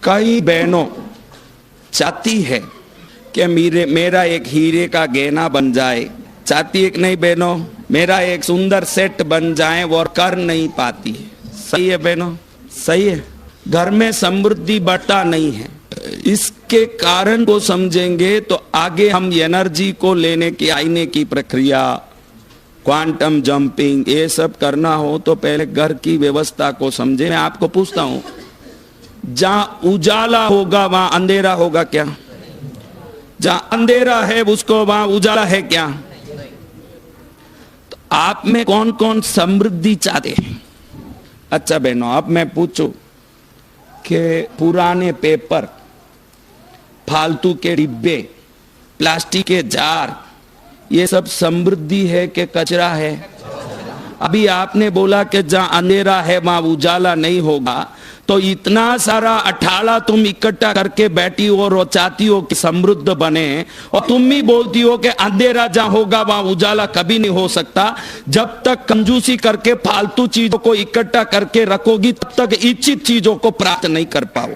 कई बहनों चाहती है कि मेरा एक हीरे का गहना बन जाए, चाहती है कि नहीं बहनों, मेरा एक सुंदर सेट बन जाए, वो कर नहीं पाती है। सही है बहनों, सही है। घर में समृद्धि बढ़ता नहीं है। इसके कारण को समझेंगे तो आगे हम एनर्जी को लेने की आईने की प्रक्रिया, क्वांटम जंपिंग, ये सब करना हो तो पहले घर की व्यवस्था को समझे। मैं आपको पूछता हूं, जहां उजाला होगा वहां अंधेरा होगा क्या? जहां अंधेरा है उसको वहां उजाला है क्या? तो आप में कौन कौन समृद्धि चाहते हैं? अच्छा बहनों, अब मैं पूछूं कि पुराने पेपर, फालतू के डिब्बे, प्लास्टिक के जार, ये सब समृद्धि है कि कचरा है? अभी आपने बोला कि जहां अंधेरा है वहां उजाला नहीं होगा, तो इतना सारा अठाला तुम इकट्ठा करके बैठी हो और चाहती हो कि समृद्ध बने, और तुम भी बोलती हो कि अंधेरा जहां होगा वहां उजाला कभी नहीं हो सकता। जब तक कंजूसी करके फालतू चीजों को इकट्ठा करके रखोगी तब तक इच्छित चीजों को प्राप्त नहीं कर पाओ।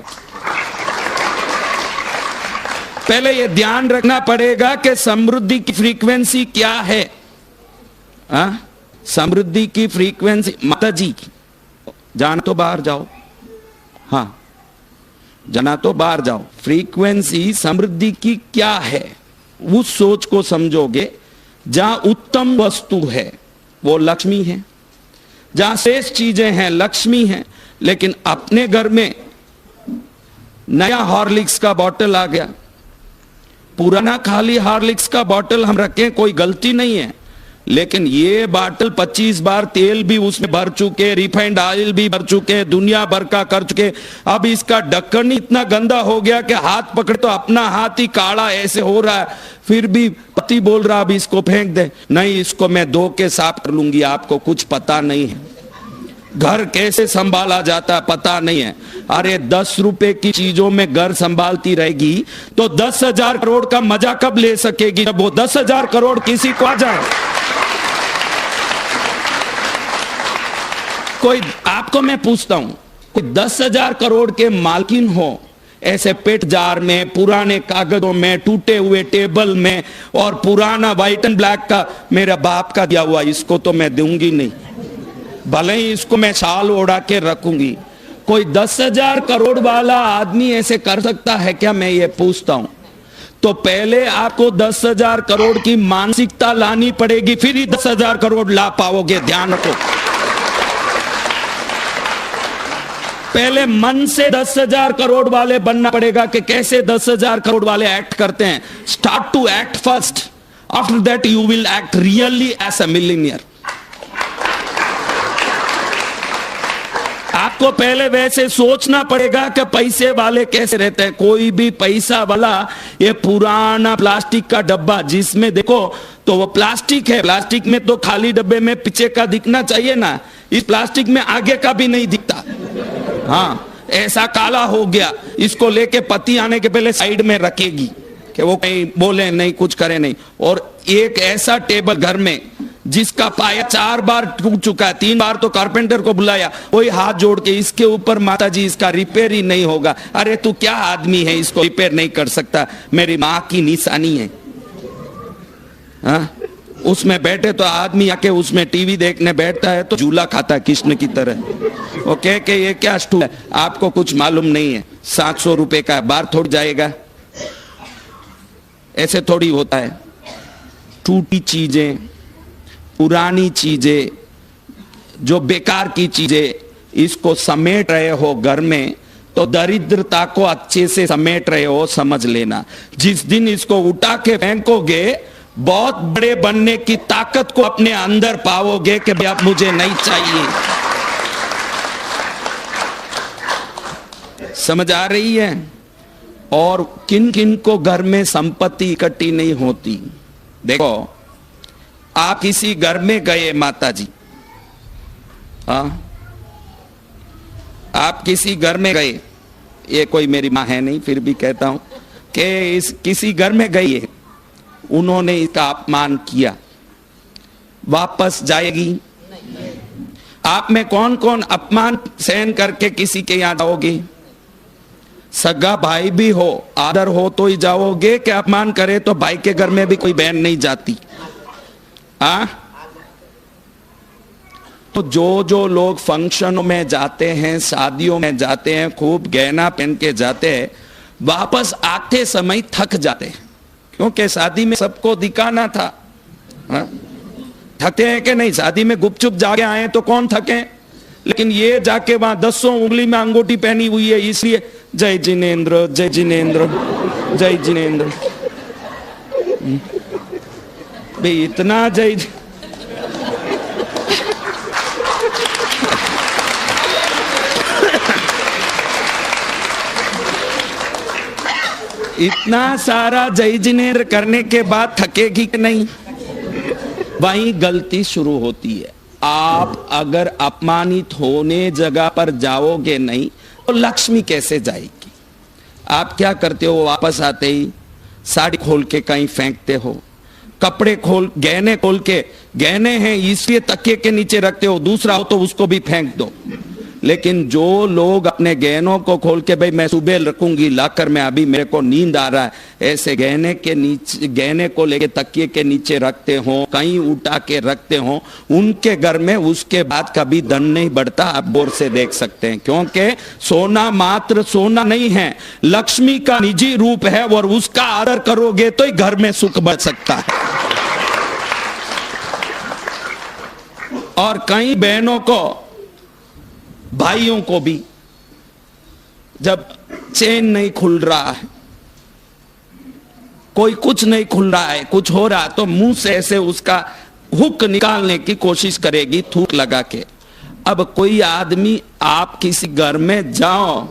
पहले यह ध्यान रखना पड़ेगा कि समृद्धि की फ्रीक्वेंसी क्या है। समृद्धि की फ्रीक्वेंसी, माता जी जाना तो बाहर जाओ, हाँ जाना तो बाहर जाओ। फ्रीक्वेंसी समृद्धि की क्या है, उस सोच को समझोगे। जहां उत्तम वस्तु है वो लक्ष्मी है, जहां श्रेष्ठ चीजें हैं लक्ष्मी है। लेकिन अपने घर में नया हॉर्लिक्स का बॉटल आ गया, पुराना खाली हॉर्लिक्स का बॉटल हम रखें, कोई गलती नहीं है, लेकिन ये बॉटल 25 बार तेल भी उसमें भर चुके, रिफाइंड ऑयल भी भर चुके, दुनिया भर का कर चुके। अब इसका ढक्कन इतना गंदा हो गया कि हाथ पकड़े तो अपना हाथ ही काला ऐसे हो रहा है। फिर भी पति बोल रहा अब इसको फेंक दे, नहीं इसको मैं धो के साफ कर लूंगी। आपको कुछ पता नहीं है घर कैसे संभाला जाता है, पता नहीं है। अरे 10 रुपए की चीजों में घर संभालती रहेगी तो 10,000 करोड़ का मजा कब ले सकेगी, जब वो 10,000 करोड़ किसी को आ जाए। कोई, आपको मैं पूछता हूं, कोई 10,000 करोड़ के मालकिन हो ऐसे पेट जार में, पुराने कागजों में, टूटे हुए टेबल में, और पुराना व्हाइट एंड ब्लैक का मेरा बाप का दिया हुआ, इसको तो मैं दूंगी नहीं, भले ही इसको मैं शाल ओढ़ा के रखूंगी। कोई 10,000 करोड़ वाला आदमी ऐसे कर सकता है क्या, मैं ये पूछता हूं। तो पहले आपको 10,000 करोड़ की मानसिकता लानी पड़ेगी, फिर ही 10,000 करोड़ ला पाओगे। ध्यान रखो, पहले मन से 10,000 करोड़ वाले बनना पड़ेगा कि कैसे 10,000 करोड़ वाले एक्ट करते हैं। Start to act first, after that you will act really as a millionaire. आपको पहले वैसे सोचना पड़ेगा कि पैसे वाले कैसे रहते हैं। कोई भी पैसा वाला ये पुराना प्लास्टिक का डब्बा, जिसमें देखो तो वो प्लास्टिक है, प्लास्टिक में तो खाली डब्बे में पीछे का दिखना चाहिए ना, इस प्लास्टिक में आगे का भी नहीं दिखता। हाँ, ऐसा काला हो गया, इसको लेके पति आने के पहले साइड में रखेगी कि वो कहीं बोले नहीं, कुछ करे नहीं। और एक ऐसा टेबल घर में जिसका पाया 4 बार टूट चुका है, 3 बार तो कारपेंटर को बुलाया, वही हाथ जोड़ के इसके ऊपर माताजी इसका रिपेयर ही नहीं होगा। अरे तू क्या आदमी है, इसको रिपेयर नहीं कर सकता, मेरी माँ की निशानी है। हाँ? उसमें बैठे तो आदमी आके उसमें टीवी देखने बैठता है तो झूला खाता है कृष्ण की तरह। ओके कि ये क्या स्टूल है, आपको कुछ मालूम नहीं है, 700 रुपए का बार थोड़ी जाएगा, ऐसे थोड़ी होता है। टूटी चीजें, पुरानी चीजें, जो बेकार की चीजें, इसको समेट रहे हो घर में तो दरिद्रता को अच्छे से समेट रहे हो, समझ लेना। जिस दिन इसको उठा के फेंकोगे, बहुत बड़े बनने की ताकत को अपने अंदर पाओगे कि भाई अब मुझे नहीं चाहिए। समझ आ रही है? और किन किन को घर में संपत्ति इकट्ठी नहीं होती। देखो, आप किसी घर में गए माता जी, हाँ, आप किसी घर में गए, ये कोई मेरी माँ है नहीं फिर भी कहता हूं कि इस किसी घर में गई है, उन्होंने इसका अपमान किया, वापस जाएगी? आप में कौन कौन अपमान सहन करके किसी के यहां जाओगे? सगा भाई भी हो, आदर हो तो ही जाओगे, कि अपमान करे तो भाई के घर में भी कोई बहन नहीं जाती। तो जो लोग फंक्शनों में जाते हैं, शादियों में जाते हैं, खूब गहना पहन के जाते हैं, वापस आते समय थक जाते हैं, क्योंकि शादी में सबको दिखाना था। थकते हैं कि नहीं? शादी में गुपचुप जाके आए तो कौन थके, लेकिन ये जाके वहां 10 उंगली में अंगूठी पहनी हुई है, इसलिए जय जिनेंद्र, जय जिनेंद्र, जय जिनेंद्र। भाई इतना जय, इतना सारा जय जिनेंद्र करने के बाद थकेगी कि नहीं? वहीं गलती शुरू होती है। आप अगर अपमानित होने जगह पर जाओगे नहीं तो लक्ष्मी कैसे जाएगी? आप क्या करते हो? वापस आते ही साड़ी खोल के कहीं फेंकते हो, कपड़े खोल, गहने खोल के, गहने हैं इसलिए तकिए के नीचे रखते हो, दूसरा हो तो उसको भी फेंक दो। लेकिन जो लोग अपने गहनों को खोल के, भाई मैं सुबह रखूंगी लाकर में, अभी मेरे को नींद आ रहा है, ऐसे गहने के नीचे, गहने को लेके तकिए के नीचे रखते हो, कहीं उठा के रखते हो, उनके घर में उसके बाद कभी धन नहीं बढ़ता। आप गौर से देख सकते हैं, क्योंकि सोना मात्र सोना नहीं है, लक्ष्मी का निजी रूप है, और उसका आदर करोगे तो ही घर में सुख बढ़ सकता है। और कई बहनों को, भाइयों को भी, जब चेन नहीं खुल रहा है, कोई कुछ नहीं खुल रहा है, कुछ हो रहा है, तो मुंह से ऐसे उसका हुक निकालने की कोशिश करेगी, थूक लगा के। अब कोई आदमी, आप किसी घर में जाओ,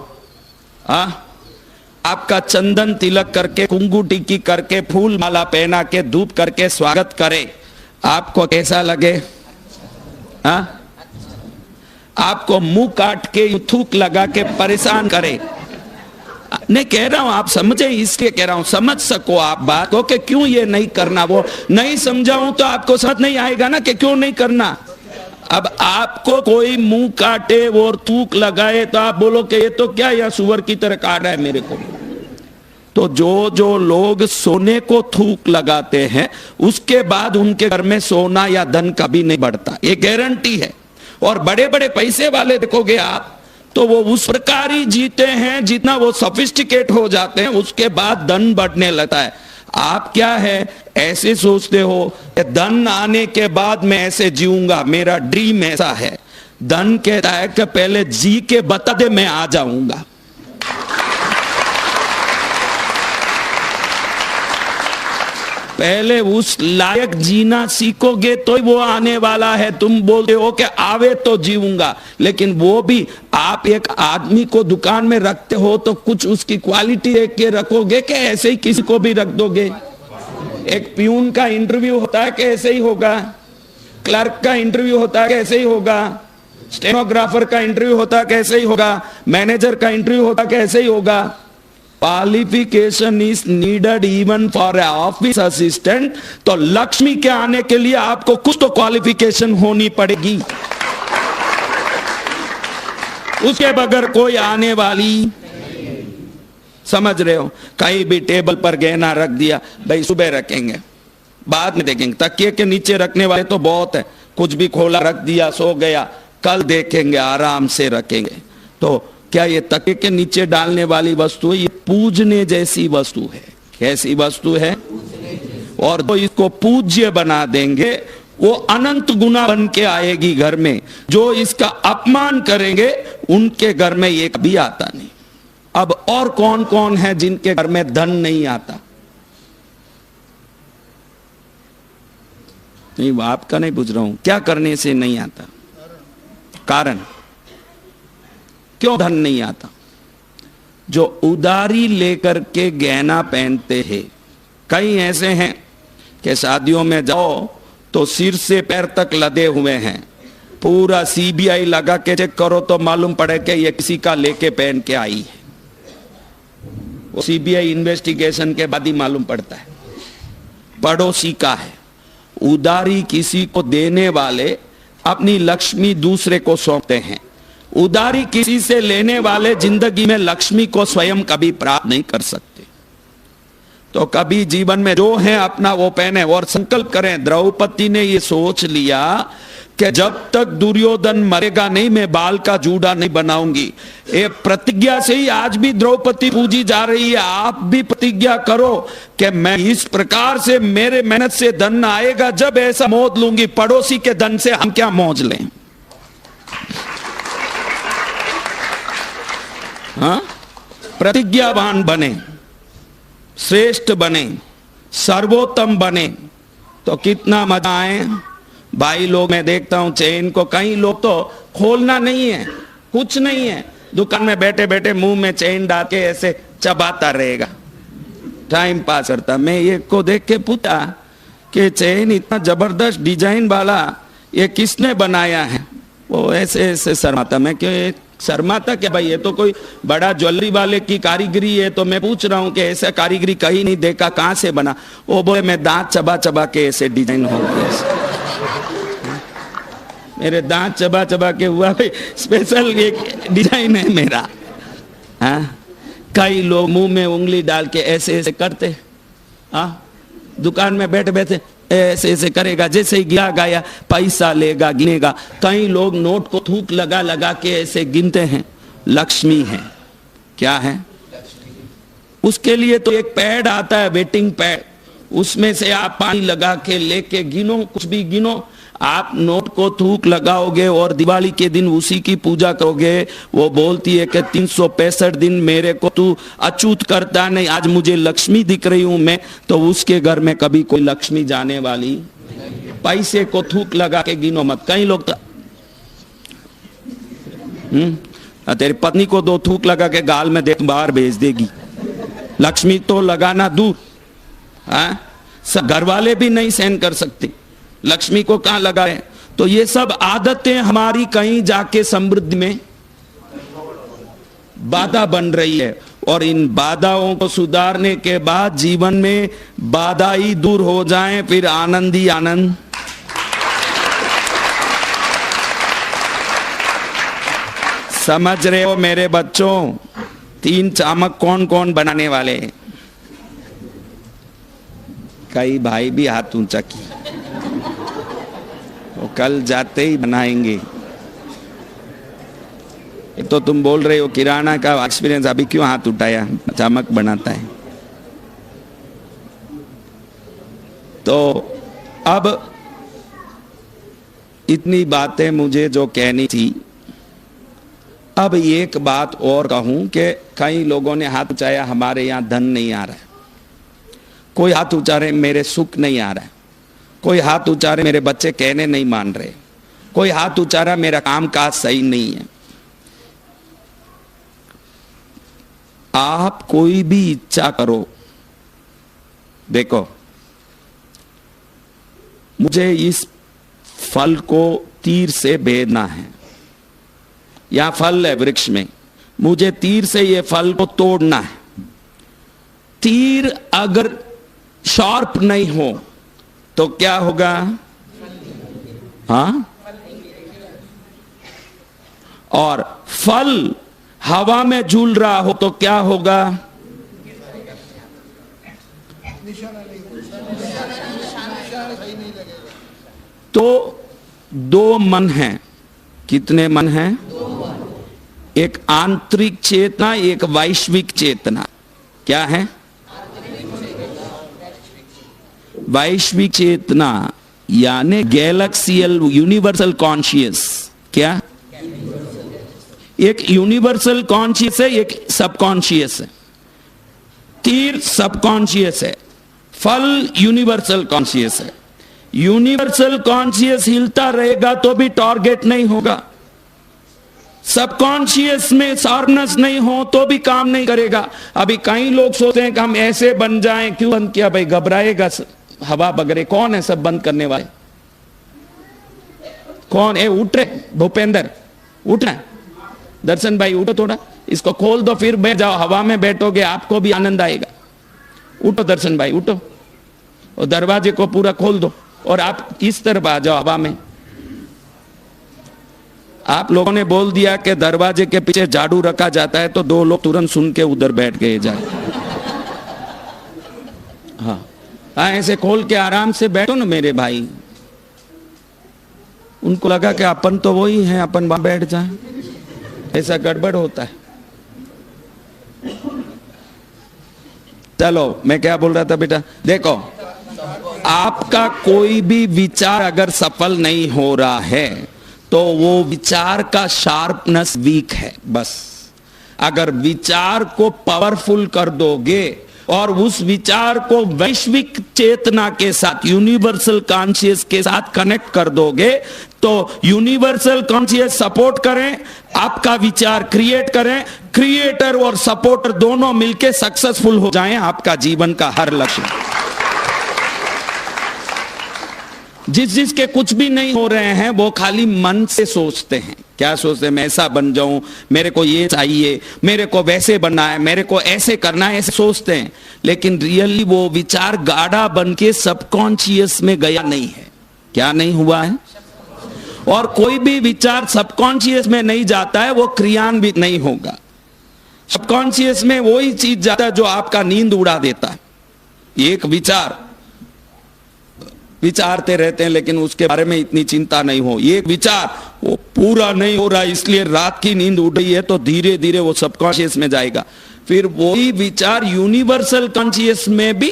आपका चंदन तिलक करके, कुंकू टिक्की करके, फूल माला पहना के, धूप करके स्वागत करे, आपको कैसा लगे? आपको मुंह काट के, थूक लगा के परेशान करे। नहीं कह रहा हूं आप समझे, इसलिए कह रहा हूं, समझ सको आप बात को कि क्यों ये नहीं करना। वो नहीं समझाऊं तो आपको समझ नहीं आएगा ना कि क्यों नहीं करना। अब आपको कोई मुंह काटे और थूक लगाए तो आप बोलो कि ये तो क्या, या सुअर की तरह काट रहा है मेरे को। तो जो लोग सोने को थूक लगाते हैं, उसके बाद उनके घर में सोना या धन कभी नहीं बढ़ता, ये गारंटी है। और बड़े बड़े पैसे वाले देखोगे आप, तो वो उस प्रकार ही जीते हैं, जितना वो सोफिस्टिकेट हो जाते हैं, उसके बाद धन बढ़ने लगता है। आप क्या है, ऐसे सोचते हो कि धन आने के बाद मैं ऐसे जीऊंगा, मेरा ड्रीम ऐसा है। धन कहता है कि पहले जी के बता दे, मैं आ जाऊंगा। पहले उस लायक जीना सीखोगे तो ही वो आने वाला है। तुम बोलते हो कि आवे तो जीऊंगा, लेकिन वो भी आप एक आदमी को दुकान में रखते हो तो कुछ उसकी क्वालिटी देख के रखोगे कि ऐसे ही किसी को भी रख दोगे? एक प्यून का इंटरव्यू होता है कि ऐसे ही होगा? क्लर्क का इंटरव्यू होता है कि ऐसे ही होगा? स्टेनोग्राफर का इंटरव्यू होता है कि ऐसे ही होगा? मैनेजर का इंटरव्यू होता है कि ऐसे ही होगा? Qualification is needed even for office assistant. तो लक्ष्मी के आने के लिए आपको कुछ तो क्वालिफिकेशन होनी पड़ेगी, उसके बगैर कोई आने वाली। समझ रहे हो? कहीं भी टेबल पर गहना रख दिया, भाई सुबह रखेंगे, बाद में देखेंगे। तकिए के नीचे रखने वाले तो बहुत है, कुछ भी खोला रख दिया, सो गया, कल देखेंगे, आराम से रखेंगे। तो क्या ये तकिए के नीचे डालने वाली वस्तु है? ये पूजने जैसी वस्तु है। कैसी वस्तु है? और तो इसको पूज्य बना देंगे, वो अनंत गुना बन के आएगी घर में। जो इसका अपमान करेंगे उनके घर में ये कभी आता नहीं। अब और कौन कौन है जिनके घर में धन नहीं आता? नहीं, आपका नहीं पूछ रहा हूं, क्या करने से नहीं आता? कारण क्यों धन नहीं आता? जो उधारी लेकर के गहना पहनते हैं। कई ऐसे हैं कि शादियों में जाओ तो सिर से पैर तक लदे हुए हैं, पूरा सीबीआई लगा के चेक करो तो मालूम पड़े कि ये किसी का लेके पहन के आई है। वो सीबीआई इन्वेस्टिगेशन के बाद ही मालूम पड़ता है पड़ोसी का है। उधारी किसी को देने वाले अपनी लक्ष्मी दूसरे को सौंपते हैं। उधारी किसी से लेने वाले जिंदगी में लक्ष्मी को स्वयं कभी प्राप्त नहीं कर सकते। तो कभी जीवन में जो है अपना वो पहने और संकल्प करें। द्रौपदी ने ये सोच लिया कि जब तक दुर्योधन मरेगा नहीं मैं बाल का जूड़ा नहीं बनाऊंगी। ये प्रतिज्ञा से ही आज भी द्रौपदी पूजी जा रही है। आप भी प्रतिज्ञा करो कि मैं इस प्रकार से मेरे मेहनत से धन आएगा, जब ऐसा मौज लूंगी। पड़ोसी के धन से हम क्या मौज लें? हाँ, प्रतिज्ञावान बने, श्रेष्ठ बने, सर्वोत्तम बने तो कितना मजा आए। भाई लोग मैं देखता हूं चेन को कई लोग तो खोलना नहीं है, कुछ नहीं है, दुकान में बैठे बैठे मुंह में चेन डाल के ऐसे चबाता रहेगा, टाइम पास करता। मैं ये को देख के पूछा कि चेन इतना जबरदस्त डिजाइन वाला ये किसने बनाया है? वो ऐसे ऐसे शर्माता। मैं क्यों शर्माता क्या भाई, ये तो कोई बड़ा ज्वेलरी वाले की कारीगरी है। तो मैं पूछ रहा हूँ कि ऐसा कारीगरी कहीं नहीं देखा, कहां से बना? वो बोले मैं दांत चबा चबा के ऐसे डिजाइन हो गया। मेरे दांत चबा चबा के हुआ भाई, स्पेशल एक डिजाइन है मेरा। हाँ, कई लोग मुंह में उंगली डाल के ऐसे ऐसे करते। हाँ, दुकान में बैठे बैठे ऐसे ऐसे करेगा, जैसे ही गिरा गया पैसा लेगा, गिनेगा। कई लोग नोट को थूक लगा लगा के ऐसे गिनते हैं। लक्ष्मी है, क्या है? उसके लिए तो एक पैड आता है, वेटिंग पैड, उसमें से आप पानी लगा के लेके गिनो, कुछ भी गिनो। आप नोट को थूक लगाओगे और दिवाली के दिन उसी की पूजा करोगे। वो बोलती है कि 365 दिन मेरे को तू अछूत करता नहीं, आज मुझे लक्ष्मी दिख रही हूं मैं, तो उसके घर में कभी कोई लक्ष्मी जाने वाली। पैसे को थूक लगा के गिनो मत। कई लोग तो तेरी पत्नी को 2 थूक लगा के गाल में देख बाहर भेज देगी। लक्ष्मी तो लगाना दूर। सब घर वाले भी नहीं सहन कर सकते, लक्ष्मी को कहां लगाए? तो ये सब आदतें हमारी कहीं जाके समृद्धि में बाधा बन रही है। और इन बाधाओं को सुधारने के बाद जीवन में बाधा ही दूर हो जाए, फिर आनंद ही आनंद। समझ रहे हो मेरे बच्चों? 3 चामक कौन कौन बनाने वाले हैं? कई भाई भी हाथ ऊंचा किए, तो कल जाते ही बनाएंगे। तो तुम बोल रहे हो किराना का एक्सपीरियंस, अभी क्यों हाथ उठाया? चामक बनाता है। तो अब इतनी बातें मुझे जो कहनी थी, अब एक बात और कहूं कि कई लोगों ने हाथ उठाया, हमारे यहां धन नहीं आ रहा है। कोई हाथ उठारे मेरे सुख नहीं आ रहा है। कोई हाथ उचारे मेरे बच्चे कहने नहीं मान रहे। कोई हाथ उचारा मेरा काम काज सही नहीं है। आप कोई भी इच्छा करो, देखो मुझे इस फल को तीर से भेदना है, या फल है वृक्ष में, मुझे तीर से ये फल को तोड़ना है। तीर अगर शार्प नहीं हो तो क्या होगा? हाँ, और फल हवा में झूल रहा हो तो क्या होगा? तो 2 मन हैं। कितने मन हैं? एक आंतरिक चेतना, एक वैश्विक चेतना। क्या है? वैश्विक चेतना यानी गैलेक्सियल यूनिवर्सल कॉन्शियस। क्या? एक यूनिवर्सल कॉन्शियस है, एक सबकॉन्शियस है। तीर सबकॉन्शियस है, फल यूनिवर्सल कॉन्शियस है। यूनिवर्सल कॉन्शियस हिलता रहेगा तो भी टारगेट नहीं होगा। सबकॉन्शियस में शार्पनेस नहीं हो तो भी काम नहीं करेगा। अभी कई लोग सोचते हैं कि हम ऐसे बन जाएं। क्यों बंद किया भाई? घबराएगा हवा बगरे। कौन है सब बंद करने वाले? कौन है? उठ रहे भूपेंद्र, उठना। दर्शन भाई उठो, थोड़ा इसको खोल दो, फिर बैठ जाओ। हवा में बैठोगे आपको भी आनंद आएगा। उठो दर्शन भाई, उठो और दरवाजे को पूरा खोल दो और आप इस तरफ आ जाओ हवा में। आप लोगों ने बोल दिया कि दरवाजे के पीछे झाड़ू रखा जाता है, तो 2 लोग तुरंत सुन के उधर बैठ गए जाके। हाँ हाँ, ऐसे खोल के आराम से बैठो ना मेरे भाई। उनको लगा कि अपन तो वही है, अपन वहां बैठ जाए, ऐसा गड़बड़ होता है। चलो, मैं क्या बोल रहा था बेटा, देखो, आपका कोई भी विचार अगर सफल नहीं हो रहा है तो वो विचार का शार्पनेस वीक है। बस अगर विचार को पावरफुल कर दोगे और उस विचार को वैश्विक चेतना के साथ, यूनिवर्सल कॉन्शियस के साथ कनेक्ट कर दोगे, तो यूनिवर्सल कॉन्शियस सपोर्ट करें, आपका विचार क्रिएट करें, क्रिएटर और सपोर्टर दोनों मिलके सक्सेसफुल हो जाएं आपका जीवन का हर लक्ष्य। जिसके कुछ भी नहीं हो रहे हैं वो खाली मन से सोचते हैं। क्या सोचते हैं? मैं ऐसा बन जाऊं, मेरे को ये चाहिए, मेरे को वैसे बनना है, मेरे को ऐसे करना है, ऐसे सोचते हैं। लेकिन रियली वो विचार गाढ़ा बन के सबकॉन्शियस में गया नहीं है। क्या नहीं हुआ है? और कोई भी विचार सबकॉन्शियस में नहीं जाता है वो क्रियान्वित नहीं होगा। सबकॉन्शियस में वही चीज जाता है जो आपका नींद उड़ा देता है। एक विचार विचारते रहते हैं लेकिन उसके बारे में इतनी चिंता नहीं हो, एक विचार वो पूरा नहीं हो रहा इसलिए रात की नींद उड़ रही है, तो धीरे धीरे वो सबकॉन्शियस में जाएगा। फिर वही विचार यूनिवर्सल कॉन्शियस में भी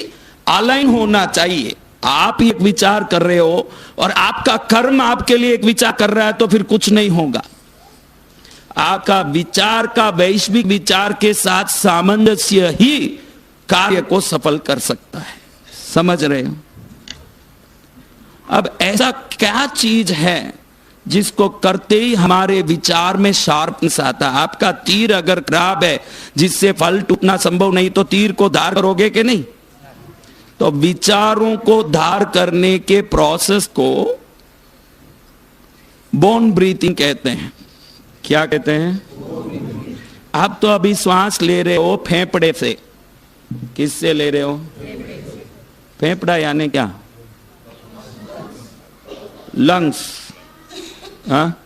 अलाइन होना चाहिए। आप एक विचार कर रहे हो और आपका कर्म आपके लिए एक विचार कर रहा है तो फिर कुछ नहीं होगा। आपका विचार का वैश्विक विचार के साथ सामंजस्य ही कार्य को सफल कर सकता है। समझ रहे हो? अब ऐसा क्या चीज है जिसको करते ही हमारे विचार में शार्पनेस आता है? आपका तीर अगर खराब है जिससे फल टूटना संभव नहीं, तो तीर को धार करोगे कि नहीं? तो विचारों को धार करने के प्रोसेस को बोन ब्रीथिंग कहते हैं। क्या कहते हैं? आप तो अभी श्वास ले रहे हो फेफड़े से। किससे ले रहे हो? फेफड़ा यानी क्या? लंग्स। हाँ,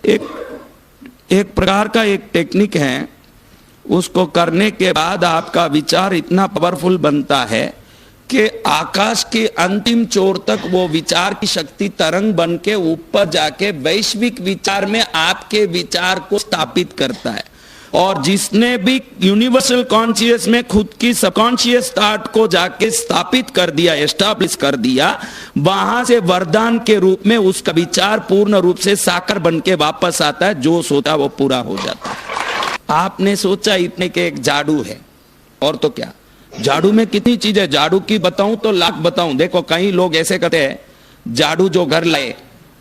एक प्रकार का एक टेक्निक है। उसको करने के बाद आपका विचार इतना पावरफुल बनता है कि आकाश के अंतिम छोर तक वो विचार की शक्ति तरंग बन के ऊपर जाके वैश्विक विचार में आपके विचार को स्थापित करता है। और जिसने भी यूनिवर्सल कॉन्शियस में खुद की सबकॉन्शियस थॉट को जाके स्थापित कर दिया, एस्टैब्लिश कर दिया, वहां से वरदान के रूप में उसका विचार पूर्ण रूप से साकार बन के वापस आता है। जो सोचा वो पूरा हो जाता है। आपने सोचा इतने के एक झाड़ू है, और तो क्या, झाड़ू में कितनी चीज है। झाड़ू की बताऊं तो लाख बताऊं। देखो, कई लोग ऐसे कहते हैं झाड़ू जो घर लाए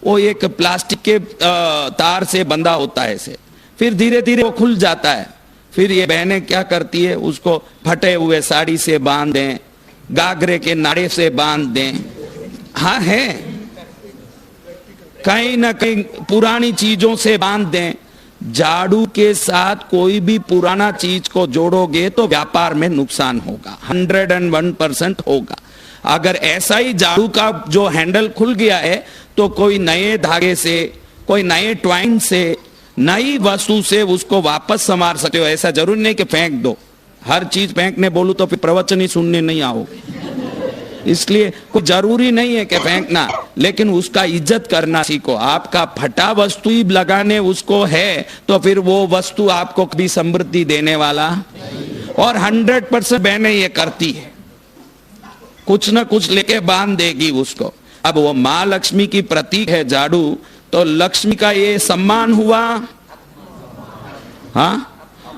वो एक प्लास्टिक के तार से बंधा होता है ऐसे, फिर धीरे धीरे वो खुल जाता है। फिर ये बहनें क्या करती है, उसको फटे हुए साड़ी से बांध दें, गागरे के नाड़े से बांध दें। हाँ है, कहीं ना कहीं पुरानी चीजों से बांध दें। झाड़ू के साथ कोई भी पुराना चीज को जोड़ोगे तो व्यापार में नुकसान होगा, 101% होगा। अगर ऐसा ही झाड़ू का जो हैंडल खुल गया है तो कोई नए धागे से, कोई नए ट्वाइन से, नई वस्तु से उसको वापस संवार सकते हो। ऐसा जरूरी नहीं कि फेंक दो। हर चीज फेंकने बोलूं तो फिर प्रवचन ही सुनने नहीं आओगे। इसलिए कोई जरूरी नहीं है कि फेंकना, लेकिन उसका इज्जत करना सीखो। आपका फटा वस्तु ही लगाने उसको है तो फिर वो वस्तु आपको कभी समृद्धि देने वाला। और 100% बहनें ये करती है, कुछ ना कुछ लेके बांध देगी उसको। अब वो माँ लक्ष्मी की प्रतीक है झाड़ू, तो लक्ष्मी का ये सम्मान हुआ। हाँ,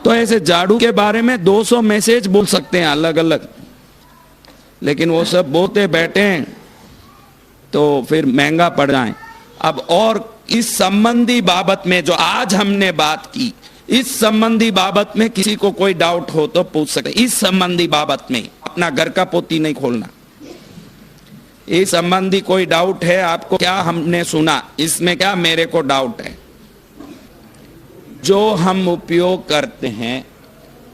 तो ऐसे झाड़ू के बारे में 200 मैसेज बोल सकते हैं अलग अलग, लेकिन वो सब बोलते बैठे हैं तो फिर महंगा पड़ जाए। अब और इस संबंधी बाबत में जो आज हमने बात की, इस संबंधी बाबत में किसी को कोई डाउट हो तो पूछ सकते। इस संबंधी बाबत में अपना घर का पोती नहीं खोलना। इस संबंधी कोई डाउट है आपको? क्या हमने सुना इसमें क्या मेरे को डाउट है? जो हम उपयोग करते हैं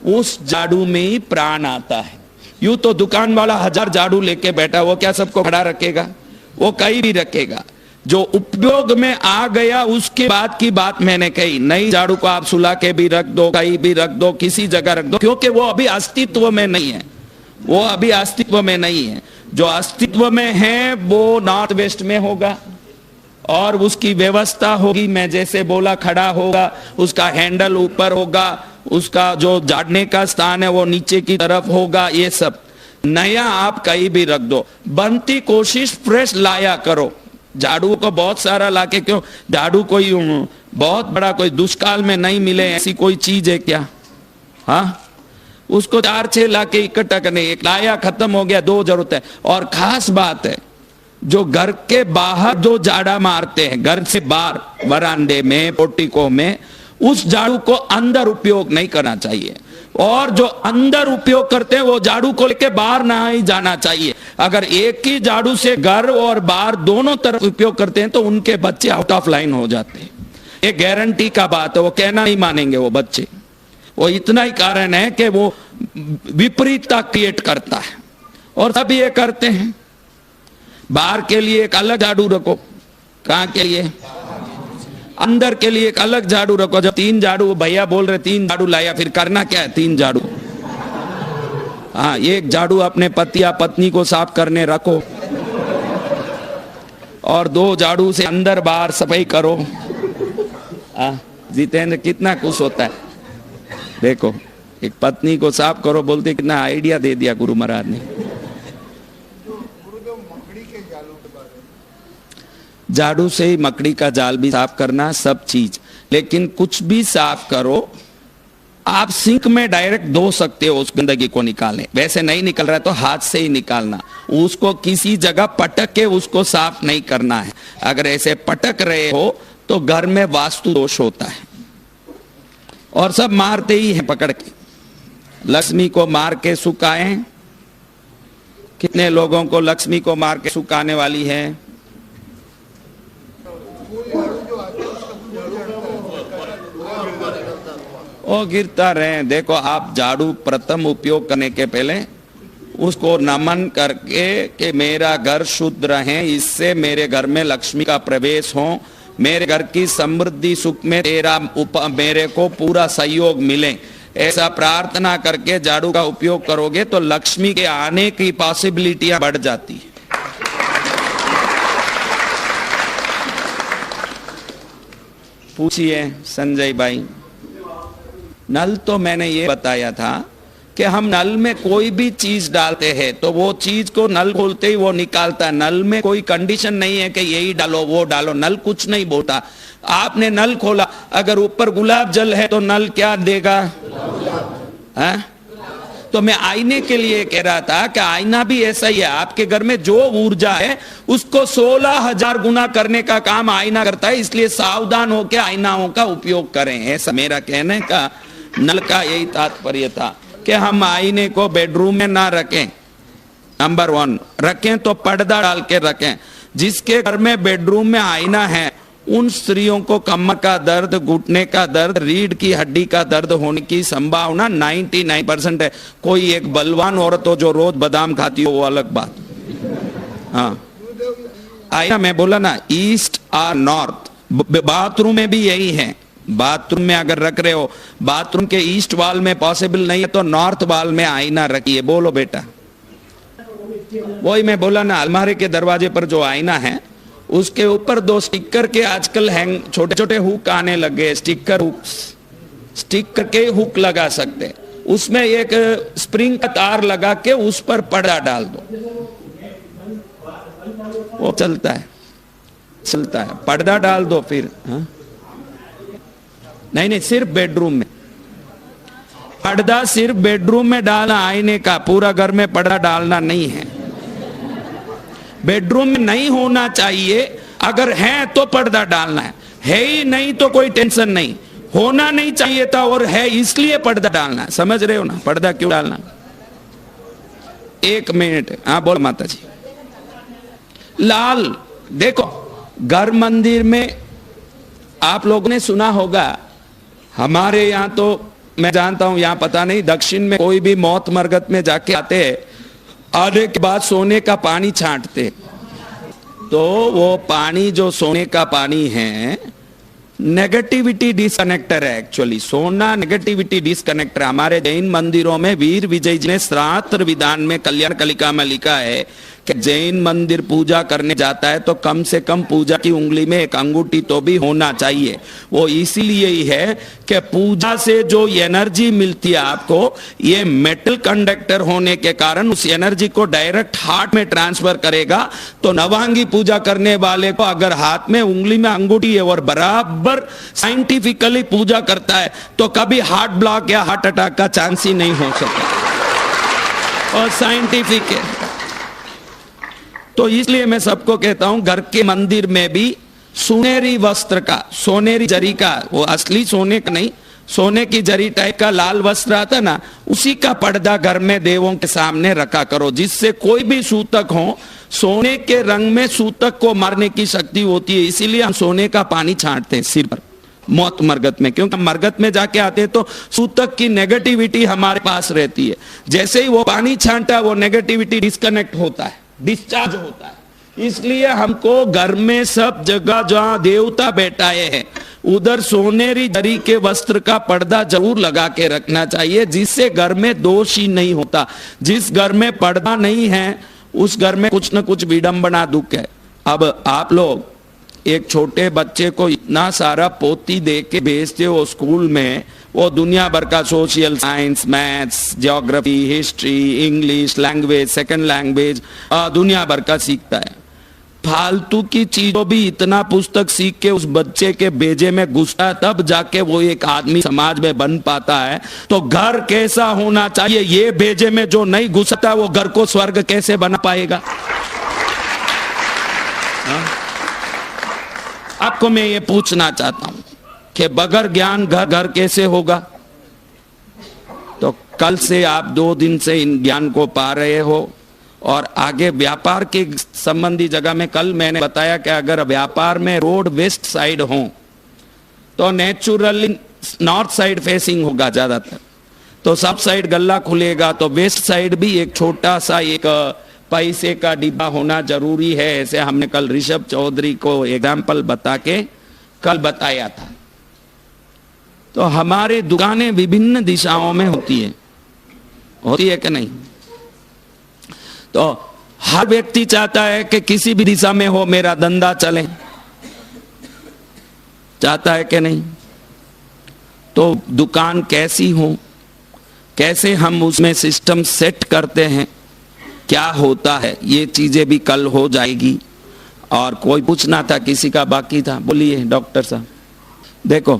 उस झाड़ू में ही प्राण आता है। यूं तो दुकान वाला 1000 झाड़ू लेके बैठा, वो क्या सबको खड़ा रखेगा? वो कहीं भी रखेगा। जो उपयोग में आ गया उसके बाद की बात मैंने कही। नई झाड़ू को आप सुला के भी रख दो, कहीं भी रख दो, किसी जगह रख दो, क्योंकि वो अभी अस्तित्व में नहीं है। वो अभी अस्तित्व में नहीं है। जो अस्तित्व में है वो नॉर्थ वेस्ट में होगा और उसकी व्यवस्था होगी, मैं जैसे बोला खड़ा होगा, उसका हैंडल ऊपर होगा, उसका जो झाड़ने का स्थान है वो नीचे की तरफ होगा। ये सब नया आप कहीं भी रख दो। बनती कोशिश फ्रेश लाया करो। झाड़ू को बहुत सारा लाके क्यों, झाड़ू कोई बहुत बड़ा कोई दुष्काल में नहीं मिले ऐसी कोई चीज है क्या? हाँ, उसको 4-6 लाके इकट्ठा करने, एक लाया खत्म हो गया, 2 जरूरत है। और खास बात है, जो घर के बाहर जो झाड़ा मारते हैं, घर से बाहर वरांडे में, पोर्टिको में, उस झाड़ू को अंदर उपयोग नहीं करना चाहिए। और जो अंदर उपयोग करते हैं वो झाड़ू को लेके बाहर ना ही जाना चाहिए। अगर एक ही झाड़ू से घर और बाहर दोनों तरफ उपयोग करते हैं तो उनके बच्चे आउट ऑफ लाइन हो जाते हैं। ये गारंटी का बात है, वो कहना नहीं मानेंगे वो बच्चे। वो इतना ही कारण है कि वो विपरीतता क्रिएट करता है और सभी ये करते हैं। बाहर के लिए एक अलग झाड़ू रखो, कहां के लिए? अंदर के लिए एक अलग झाड़ू रखो। जब 3 झाड़ू, भैया बोल रहे 3 झाड़ू लाया, फिर करना क्या है 3 झाड़ू? हाँ, एक झाड़ू अपने पति या पत्नी को साफ करने रखो और 2 झाड़ू से अंदर बाहर सफाई करो। जितेंद्र कितना खुश होता है। देखो, एक पत्नी को साफ करो बोलते, कितना आइडिया दे दिया गुरु महाराज ने। झाड़ू से ही मकड़ी का जाल भी साफ करना, सब चीज। लेकिन कुछ भी साफ करो, आप सिंक में डायरेक्ट धो सकते हो, उस गंदगी को निकालें। वैसे नहीं निकल रहा है तो हाथ से ही निकालना। उसको किसी जगह पटक के उसको साफ नहीं करना है। अगर ऐसे पटक रहे हो तो घर में वास्तु दोष होता है। और सब मारते ही हैं पकड़ के। लक्ष्मी को मार के सुखाए। कितने लोगों को लक्ष्मी को मार के सुखाने वाली है? ओ गिरता रहे। देखो, आप झाड़ू प्रथम उपयोग करने के पहले उसको नमन करके कि मेरा घर शुद्ध रहे, इससे मेरे घर में लक्ष्मी का प्रवेश हो, मेरे घर की समृद्धि सुख में तेरा मेरे को पूरा सहयोग मिले, ऐसा प्रार्थना करके झाड़ू का उपयोग करोगे तो लक्ष्मी के आने की पॉसिबिलिटियां बढ़ जाती है। पूछिए संजय भाई। नल तो मैंने ये बताया था कि हम नल में कोई भी चीज डालते हैं तो वो चीज को नल खोलते ही वो निकालता है। नल में कोई कंडीशन नहीं है कि यही डालो वो डालो, नल कुछ नहीं बोलता। आपने नल खोला, अगर ऊपर गुलाब जल है तो नल क्या देगा? है? तो मैं आईने के लिए कह रहा था कि आईना भी ऐसा ही है। आपके घर में जो ऊर्जा है उसको 16,000 गुना करने का काम आईना करता है, इसलिए सावधान होकर आईनाओं का उपयोग करें। ऐसा मेरा कहने का नल का यही तात्पर्य था कि हम आईने को बेडरूम में ना रखें। नंबर 1, रखें तो पर्दा डाल के रखें। जिसके घर में बेडरूम में आईना है उन स्त्रियों को कमर का दर्द, घुटने का दर्द, रीढ़ की हड्डी का दर्द होने की संभावना 99% है। कोई एक बलवान औरत हो जो रोज बादाम खाती हो वो अलग बात। हाँ, आईना मैं बोला ना, ईस्ट और नॉर्थ। बाथरूम में भी यही है। बाथरूम में अगर रख रहे हो, बाथरूम के ईस्ट वॉल में पॉसिबल नहीं है तो नॉर्थ वॉल में आईना रखिए। बोलो बेटा। वही मैं बोला ना, अलमारी के दरवाजे पर जो आईना है उसके ऊपर 2 स्टिकर के आजकल हैंग छोटे छोटे हुक आने लगे, स्टिकर हुक, स्टिकर के हुक लगा सकते। उसमें एक स्प्रिंग का तार लगा के उस पर पर्दा डाल दो, वो चलता है, चलता है। पर्दा डाल दो फिर। हाँ? नहीं, सिर्फ बेडरूम में पर्दा, सिर्फ बेडरूम में डालना आईने का, पूरा घर में पर्दा डालना नहीं है। बेडरूम में नहीं होना चाहिए। अगर है तो पर्दा डालना है ही नहीं तो कोई टेंशन नहीं। होना नहीं चाहिए था और है इसलिए पर्दा डालना है। समझ रहे हो ना? पर्दा क्यों डालना? 1 मिनट। हाँ बोल माता जी। लाल, देखो घर मंदिर में आप लोगों ने सुना होगा, हमारे यहाँ तो मैं जानता हूं, यहाँ पता नहीं, दक्षिण में कोई भी मौत मरगत में जाके आते हैं, आने के बाद सोने का पानी छांटते। तो वो पानी जो सोने का पानी है, नेगेटिविटी डिस्कनेक्टर है। एक्चुअली सोना नेगेटिविटी डिस्कनेक्टर। हमारे जैन मंदिरों में वीर विजय जी ने श्रात्र विधान में कल्याण कलिका में लिखा है कि जैन मंदिर पूजा करने जाता है तो कम से कम पूजा की उंगली में एक अंगूठी तो भी होना चाहिए। वो इसीलिए ही है कि पूजा से जो एनर्जी मिलती है आपको, ये मेटल कंडक्टर होने के कारण उस एनर्जी को डायरेक्ट हार्ट में ट्रांसफर करेगा। तो नवांगी पूजा करने वाले को अगर हाथ में उंगली में अंगूठी है और बराबर साइंटिफिकली पूजा करता है तो कभी हार्ट ब्लॉक या हार्ट अटैक का चांस ही नहीं हो सकता, और साइंटिफिक है। तो इसलिए मैं सबको कहता हूं, घर के मंदिर में भी सुनहरी वस्त्र का, सोनेरी जरी का, वो असली सोने का नहीं, सोने की जरी टाइप का लाल वस्त्र आता ना, उसी का पर्दा घर में देवों के सामने रखा करो, जिससे कोई भी सूतक हो, सोने के रंग में सूतक को मारने की शक्ति होती है। इसीलिए हम सोने का पानी छांटते हैं सिर पर मौत मरगत में, क्योंकि मरगत में जाके आते हैं तो सूतक की नेगेटिविटी हमारे पास रहती है। जैसे ही वो पानी छांटा, वो नेगेटिविटी डिस्कनेक्ट होता है, डिस्चार्ज होता है। इसलिए हमको घर में सब जगह जहां देवता बैठाए हैं उधर सोनेरी जरी के वस्त्र का पर्दा जरूर लगा के रखना चाहिए, जिससे घर में दोष ही नहीं होता। जिस घर में पर्दा नहीं है उस घर में कुछ न कुछ विडंबना दुख है। अब आप लोग एक छोटे बच्चे को इतना सारा पोती दे के भेजते हो स्कूल में, वो दुनिया भर का social science, maths, geography, history, English language, second language दुनिया भर का सीखता है। फालतू की चीजों भी इतना पुस्तक सीख के उस बच्चे के बेजे में घुसता है, तब जाके वो एक आदमी समाज में बन पाता है। तो घर कैसा होना चाहिए, ये बेजे में जो नहीं घुसता वो घर को स्वर्ग कैसे बना पाएगा? आपको मैं ये पूछना चाहता हूं कि बगैर ज्ञान घर कैसे होगा? तो कल से आप 2 दिन से इन ज्ञान को पा रहे हो, और आगे व्यापार के संबंधी जगह में कल मैंने बताया कि अगर व्यापार में रोड वेस्ट साइड हो तो नेचुरली नॉर्थ साइड फेसिंग होगा ज्यादातर, तो सब साइड गल्ला खुलेगा, तो वेस्ट साइड भी एक छोटा सा एक पैसे का डिब्बा होना जरूरी है। ऐसे हमने कल ऋषभ चौधरी को एग्जाम्पल बता के कल बताया था। तो हमारे दुकानें विभिन्न दिशाओं में होती है कि नहीं? तो हर व्यक्ति चाहता है कि किसी भी दिशा में हो मेरा धंधा चले, चाहता है कि नहीं? तो दुकान कैसी हो, कैसे हम उसमें सिस्टम सेट करते हैं, क्या होता है, ये चीजें भी कल हो जाएगी। और कोई पूछना था, किसी का बाकी था, बोलिए डॉक्टर साहब। देखो,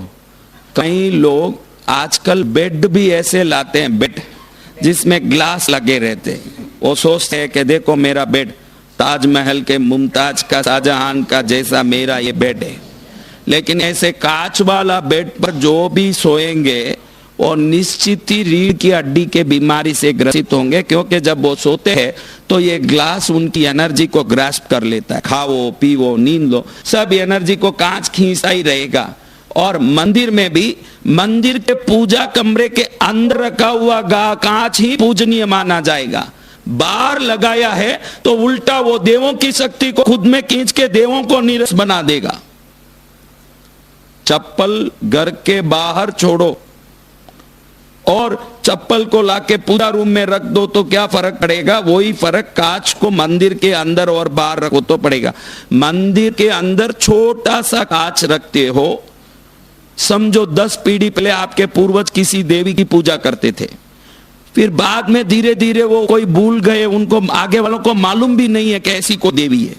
कई लोग आजकल बेड भी ऐसे लाते हैं, बेड जिसमें ग्लास लगे रहते हैं। वो सोचते हैं कि देखो मेरा बेड ताजमहल के मुमताज का, शाहजहां का जैसा मेरा ये बेड है। लेकिन ऐसे कांच वाला बेड पर जो भी सोएंगे और निश्चित ही रीढ़ की हड्डी के बीमारी से ग्रसित होंगे, क्योंकि जब वो सोते हैं तो ये ग्लास उनकी एनर्जी को ग्रास्प कर लेता है। खाओ पीवो नींद लो, सब एनर्जी को कांच खींचता ही रहेगा। और मंदिर में भी, मंदिर के पूजा कमरे के अंदर रखा हुआ कांच ही पूजनीय माना जाएगा। बाहर लगाया है तो उल्टा वो देवों की शक्ति को खुद में खींच के देवों को नीरस बना देगा। चप्पल घर के बाहर छोड़ो और चप्पल को लाके पूजा रूम में रख दो तो क्या फर्क पड़ेगा? वही फर्क कांच को मंदिर के अंदर और बाहर रखो तो पड़ेगा। मंदिर के अंदर छोटा सा कांच रखते हो, समझो 10 पीढ़ी पहले आपके पूर्वज किसी देवी की पूजा करते थे, फिर बाद में धीरे धीरे वो कोई भूल गए, उनको आगे वालों को मालूम भी नहीं है कि ऐसी कोई देवी है,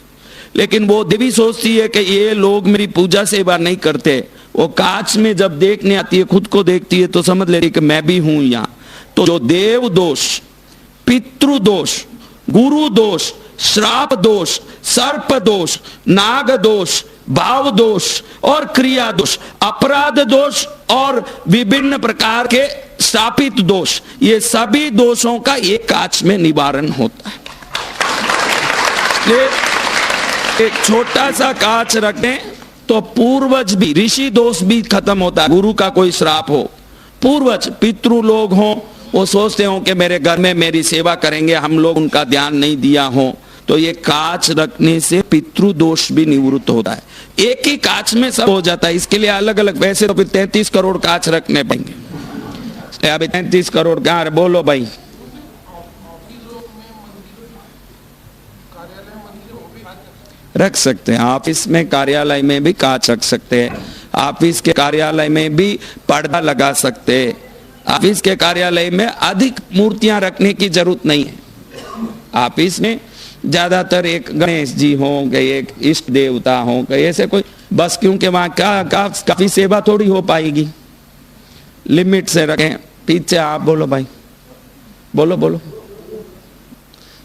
लेकिन वो देवी सोचती है कि ये लोग मेरी पूजा सेवा नहीं करते। वो कांच में जब देखने आती है, खुद को देखती है तो समझ लेती है कि मैं भी हूं यहां। तो जो देव दोष, पितृ दोष, गुरु दोष, श्राप दोष, सर्प दोष, नाग दोष, भाव दोष और क्रिया दोष, अपराध दोष और विभिन्न प्रकार के स्थापित दोष, ये सभी दोषों का एक कांच में निवारण होता है। एक छोटा सा कांच रखें तो पूर्वज भी, ऋषि दोष भी खत्म होता है। गुरु का कोई श्राप हो, पूर्वज पितृ लोग हों, वो सोचते हो कि मेरे घर में मेरी सेवा करेंगे, हम लोग उनका ध्यान नहीं दिया हो, तो ये कांच रखने से पितृदोष भी निवृत्त होता है। एक ही कांच में सब हो जाता है, इसके लिए अलग अलग, वैसे तो फिर 33 करोड़ कांच रखने पड़ेंगे। अभी 33 करोड़ क्या, बोलो भाई। रख सकते हैं, ऑफिस में कार्यालय में भी कांच रख सकते हैं, ऑफिस के कार्यालय में भी पर्दा लगा सकते हैं, ऑफिस के कार्यालय में अधिक मूर्तियां रखने की जरूरत नहीं है। ऑफिस में ज्यादातर एक गणेश जी होंगे, एक इष्ट देवता होंगे, ऐसे कोई, बस क्योंकि वहां काफी सेवा थोड़ी हो पाएगी, लिमिट से रखें। पीछे आप बोलो भाई, बोलो बोलो।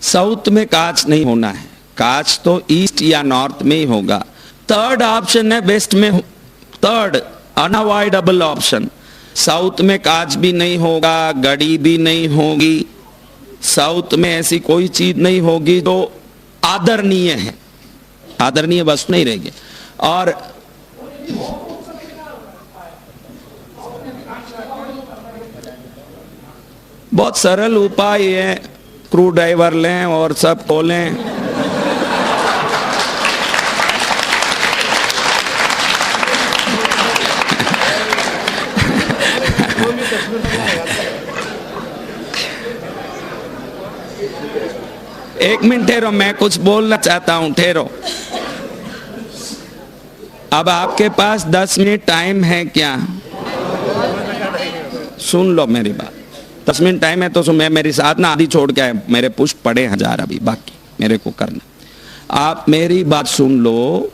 साउथ में कांच नहीं होना है, कांच तो ईस्ट या नॉर्थ में ही होगा। थर्ड ऑप्शन है वेस्ट में, थर्ड अनअवॉइडेबल ऑप्शन। साउथ में कांच भी नहीं होगा, घड़ी भी नहीं होगी, साउथ में ऐसी कोई चीज नहीं होगी जो आदरणीय है, आदरणीय वस्तु नहीं रहेगी। और बहुत सरल उपाय है, स्क्रू ड्राइवर लें और सब खोलें। एक मिनट ठहरो, मैं कुछ बोलना चाहता हूं, ठहरो। अब आपके पास 10 मिनट टाइम है क्या? सुन लो मेरी बात, 10 मिनट टाइम है तो मैं मेरी साथ ना आधी छोड़ के आए, मेरे पुष्प पड़े 1000 अभी बाकी मेरे को करना। आप मेरी बात सुन लो,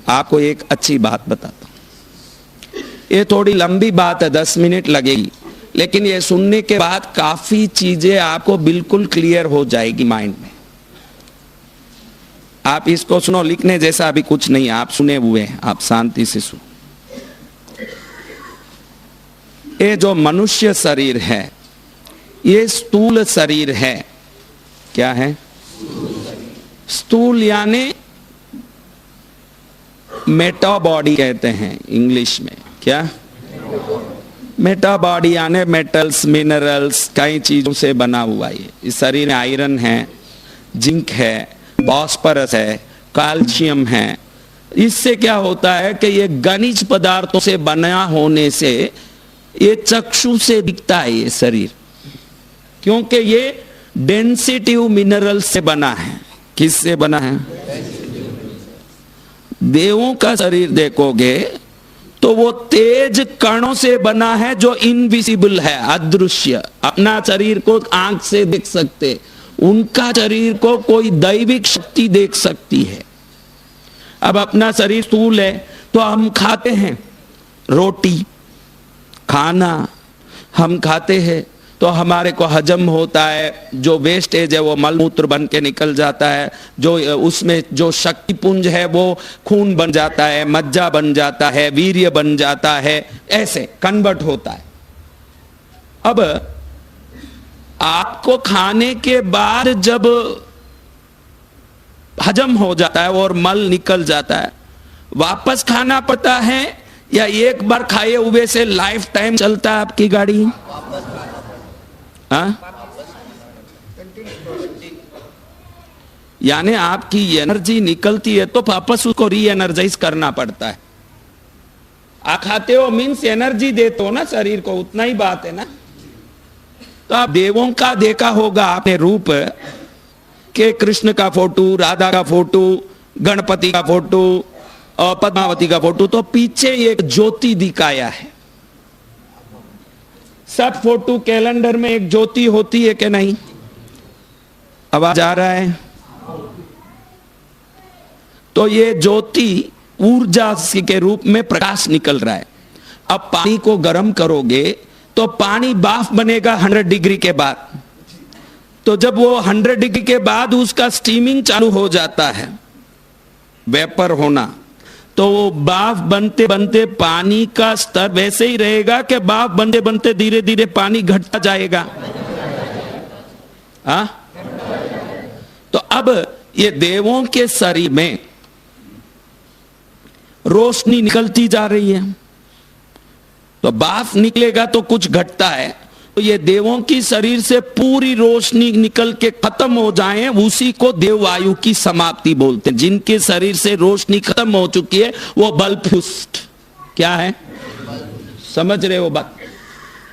आपको एक अच्छी बात बताता हूं। ये थोड़ी लंबी बात है, 10 मिनट लगेगी, लेकिन ये सुनने के बाद काफी चीजें आपको बिल्कुल क्लियर हो जाएगी माइंड में। आप इसको सुनो, लिखने जैसा अभी कुछ नहीं, आप सुने हुए हैं, आप शांति से सुनो। ये जो मनुष्य शरीर है ये स्थूल शरीर है। क्या है? स्थूल यानी मेटा बॉडी कहते हैं इंग्लिश में। क्या? मेटा बॉडी यानी मेटल्स, मिनरल्स, कई चीजों से बना हुआ है। इस शरीर में आयरन है, जिंक है, फॉस्फोरस है, कैल्शियम है। इससे क्या होता है कि ये खनिज पदार्थों से बना होने से ये चक्षु से दिखता है ये शरीर, क्योंकि ये डेंसिटिव मिनरल से बना है। किससे बना है? देवों का शरीर देखोगे तो वो तेज कणों से बना है जो इनविजिबल है, अदृश्य। अपना शरीर को आंख से देख सकते, उनका शरीर को कोई दैविक शक्ति देख सकती है। अब अपना शरीर स्थूल है तो हम खाते हैं रोटी, खाना हम खाते हैं तो हमारे को हजम होता है, जो वेस्टेज है वो मलमूत्र बन के निकल जाता है, जो उसमें जो शक्ति पुंज है वो खून बन जाता है, मज्जा बन जाता है, वीर्य बन जाता है, ऐसे कन्वर्ट होता है। अब आपको खाने के बाद जब हजम हो जाता है और मल निकल जाता है, वापस खाना पड़ता है या एक बार खाए हुए से लाइफ टाइम चलता है आपकी गाड़ी? यानी आपकी एनर्जी निकलती है तो वापस उसको री एनर्जाइज करना पड़ता है। आप खाते हो मीन्स एनर्जी देते हो ना शरीर को, उतना ही बात है ना। तो आप देवों का देखा होगा आपने रूप के, कृष्ण का फोटो, राधा का फोटो, गणपति का फोटो और पद्मावती का फोटो, तो पीछे एक ज्योति दिखाया है। सब फोटो कैलेंडर में एक ज्योति होती है कि नहीं? आवाज आ रहा है? तो ये ज्योति ऊर्जा के रूप में प्रकाश निकल रहा है। अब पानी को गर्म करोगे तो पानी भाप बनेगा 100 डिग्री के बाद। तो जब वो 100 डिग्री के बाद उसका स्टीमिंग चालू हो जाता है, वेपर होना, तो वो भाप बनते बनते पानी का स्तर वैसे ही रहेगा कि भाप बनते बनते धीरे धीरे पानी घटता जाएगा। तो अब ये देवों के शरीर में रोशनी निकलती जा रही है, तो भाप निकलेगा तो कुछ घटता है, तो ये देवों की शरीर से पूरी रोशनी निकल के खत्म हो जाए, उसी को देववायु की समाप्ति बोलते हैं। जिनके शरीर से रोशनी खत्म हो चुकी है वो बल्बपुष्ट क्या है, समझ रहे हो बात।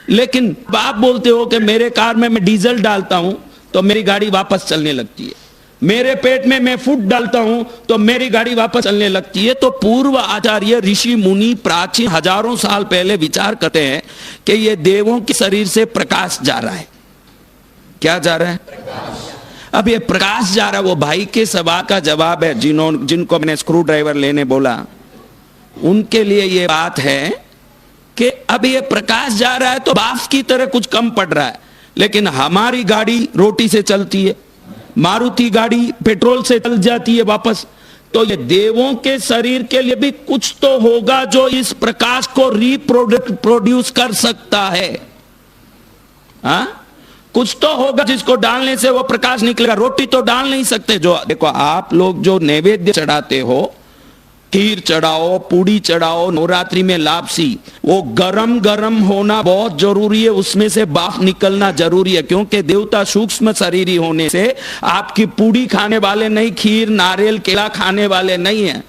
लेकिन आप बोलते हो कि मेरे कार में मैं डीजल डालता हूं तो मेरी गाड़ी वापस चलने लगती है, मेरे पेट में मैं फूड डालता हूं तो मेरी गाड़ी वापस चलने लगती है। तो पूर्व आचार्य ऋषि मुनि प्राचीन हजारों साल पहले विचार करते हैं कि ये देवों के शरीर से प्रकाश जा रहा है। क्या जा रहा है? अब ये प्रकाश जा रहा है। वो भाई के सवाल का जवाब है जिनको मैंने स्क्रू ड्राइवर लेने बोला, उनके लिए ये बात है कि अब ये प्रकाश जा रहा है तो बाफ की तरह कुछ कम पड़ रहा है, लेकिन हमारी गाड़ी रोटी से चलती है, मारुति गाड़ी पेट्रोल से चल जाती है वापस। तो ये देवों के शरीर के लिए भी कुछ तो होगा जो इस प्रकाश को प्रोड्यूस कर सकता है। कुछ तो होगा जिसको डालने से वो प्रकाश निकलेगा। रोटी तो डाल नहीं सकते। जो देखो आप लोग जो नैवेद्य चढ़ाते हो, खीर चढ़ाओ, पूड़ी चढ़ाओ, नवरात्रि में लापसी, वो गरम गरम होना बहुत जरूरी है, उसमें से बाफ निकलना जरूरी है। क्योंकि देवता सूक्ष्म शरीरी होने से आपकी पूड़ी खाने वाले नहीं, खीर नारियल केला खाने वाले नहीं है।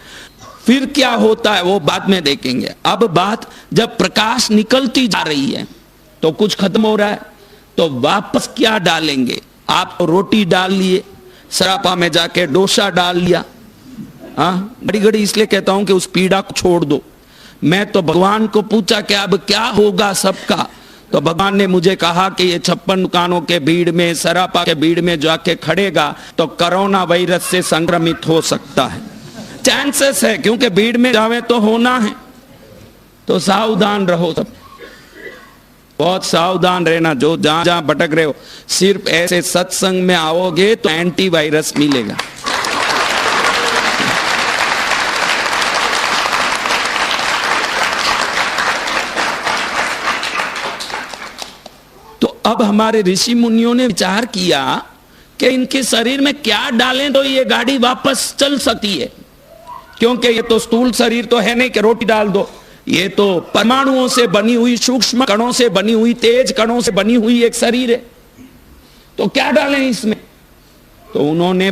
फिर क्या होता है वो बाद में देखेंगे। अब बात जब प्रकाश निकलती जा रही है तो कुछ खत्म हो रहा है, तो वापस क्या डालेंगे? आप तो रोटी डाल लिए, सरापा में जाके डोसा डाल लिया। घड़ी घड़ी इसलिए कहता हूं कि उस पीड़ा को छोड़ दो। मैं तो भगवान को पूछा कि अब क्या होगा सबका, तो भगवान ने मुझे कहा कि ये 56 दुकानों के भीड़ में, सरापा के भीड़ में जाके खड़ेगा तो कोरोना वायरस से संक्रमित हो सकता है, चांसेस है, क्योंकि भीड़ में जावे तो होना है। तो सावधान रहो, सब बहुत सावधान रहना। जो जहां जहां भटक रहे हो, सिर्फ ऐसे सत्संग में आओगे तो एंटीवायरस मिलेगा। तो अब हमारे ऋषि मुनियों ने विचार किया कि इनके शरीर में क्या डालें तो ये गाड़ी वापस चल सकती है। क्योंकि ये तो स्थूल शरीर तो है नहीं कि रोटी डाल दो, ये तो परमाणुओं से बनी हुई, सूक्ष्म कणों से बनी हुई, तेज कणों से बनी हुई एक शरीर है। तो क्या डालें इसमें? तो उन्होंने